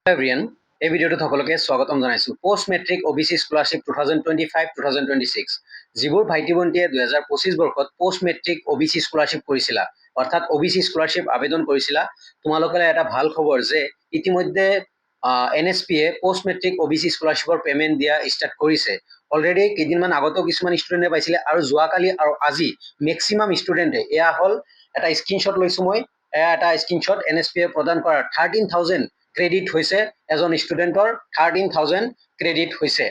এভৰিয়ান এই ভিডিঅ'টোত সকলোকে স্বাগতম জনাইছোঁ। পোষ্ট মেট্ৰিক OBC স্কলাৰশ্বিপ 2025-2026 যিবোৰ ভাইটি ভণ্টিয়ে 2025 বৰ্ষত পোষ্ট মেট্ৰিক OBC স্কলাৰশ্বিপ কৰিছিলা, অৰ্থাৎ OBC স্কলাৰশ্বিপ আবেদন কৰিছিলা, তোমালোকলৈ এটা ভাল খবৰ যে ইতিমধ্যে NSPয়ে পোষ্ট মেট্ৰিক OBC স্কলাৰশ্বিপৰ পেমেণ্ট দিয়া ষ্টাৰ্ট কৰিছে। অলৰেডি কেইদিনমান আগতেও কিছুমান ষ্টুডেণ্টে পাইছিলে আৰু যোৱাকালি আৰু আজি মেক্সিমাম ষ্টুডেণ্টে, এয়া হ'ল এটা স্ক্ৰীনশ্বট লৈছোঁ মই, এয়া এটা স্ক্ৰীনশ্বট NSPয়ে প্ৰদান কৰা 13,000 ক্ৰেডিট হৈছে এজন ষ্টুডেণ্টৰ 13,000 ক্ৰেডিট হৈছে।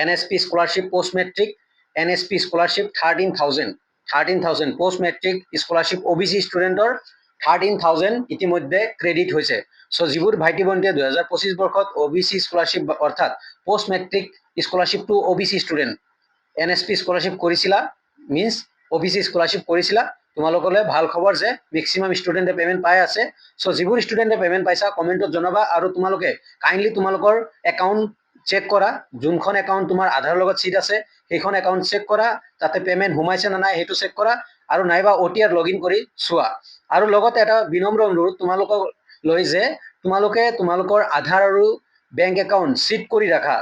NSP scholarship post matric NSP scholarship 13,000 post matric scholarship OBC ষ্টুডেণ্টৰ 13,000 ইতিমধ্যে ক্ৰেডিট হৈছে। চ' যিবোৰ ভাইটি ভণ্টিয়ে 2025 বৰ্ষত OBC স্কলাৰশ্বিপ অৰ্থাৎ post matric scholarship to OBC student NSP scholarship কৰিছিলা, মিনছ OBC স্কলাৰশ্বিপ কৰিছিলা, তোমালোকলৈ ভাল খবৰ যে মেক্সিমাম ষ্টুডেণ্টে পেমেণ্ট পাই আছে। চ' যিবোৰ ষ্টুডেণ্টে পেমেণ্ট পাইছা কমেণ্টত জনাবা আৰু তোমালোকে কাইণ্ডলি তোমালোকৰ একাউণ্ট চেক কৰা, যোনখন একাউণ্ট তোমাৰ আধাৰৰ লগত চিট আছে সেইখন একাউণ্ট চেক কৰা, তাতে পেমেণ্ট সোমাইছে নে নাই সেইটো চেক কৰা, আৰু নাইবা OTR লগ ইন কৰি চোৱা। আৰু লগতে এটা বিনম্ৰ অনুৰোধ তোমালোকক লৈ যে তোমালোকে তোমালোকৰ আধাৰ আৰু বেংক একাউণ্ট চিট কৰি ৰাখা।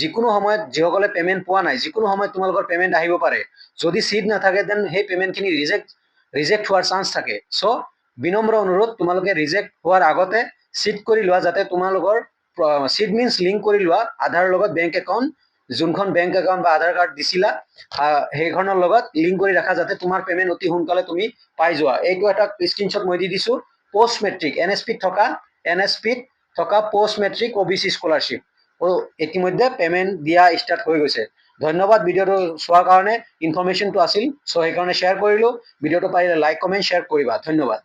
যিকোনো সময়ত যিসকলে পেমেণ্ট পোৱা নাই, যিকোনো সময়ত তোমালোকৰ পেমেণ্ট আহিব পাৰে। যদি চিট নাথাকে দেন সেই পেমেণ্টখিনি ৰিজেক্ট হোৱাৰ চান্স থাকে। চ' বিনম্ৰ অনুৰোধ তোমালোকে ৰিজেক্ট হোৱাৰ আগতে চিট কৰি লোৱা, যাতে তোমালোকৰ চিট মিনছ লিংক কৰি লোৱা আধাৰৰ লগত বেংক একাউণ্ট, যোনখন বেংক একাউণ্ট বা আধাৰ কাৰ্ড দিছিলা সেইখনৰ লগত লিংক কৰি ৰাখা, যাতে তোমাৰ পেমেণ্ট অতি সোনকালে তুমি পাই যোৱা। এইটো এটা স্ক্ৰীনশ্বট মই দি দিছোঁ। পোষ্ট মেট্ৰিক NSPত থকা পোষ্ট মেট্ৰিক OBC স্কলাৰশ্বিপ ইতিমধ্যে পেমেণ্ট দিয়া ষ্টাৰ্ট হৈ গৈছে। ধন্যবাদ ভিডিঅ'টো চোৱাৰ কাৰণে। ইনফৰমেশ্যনটো আছিল, চ' সেইকাৰণে শ্বেয়াৰ কৰিলোঁ। ভিডিঅ'টো পাৰিলে লাইক কমেণ্ট শ্বেয়াৰ কৰিবা। ধন্যবাদ।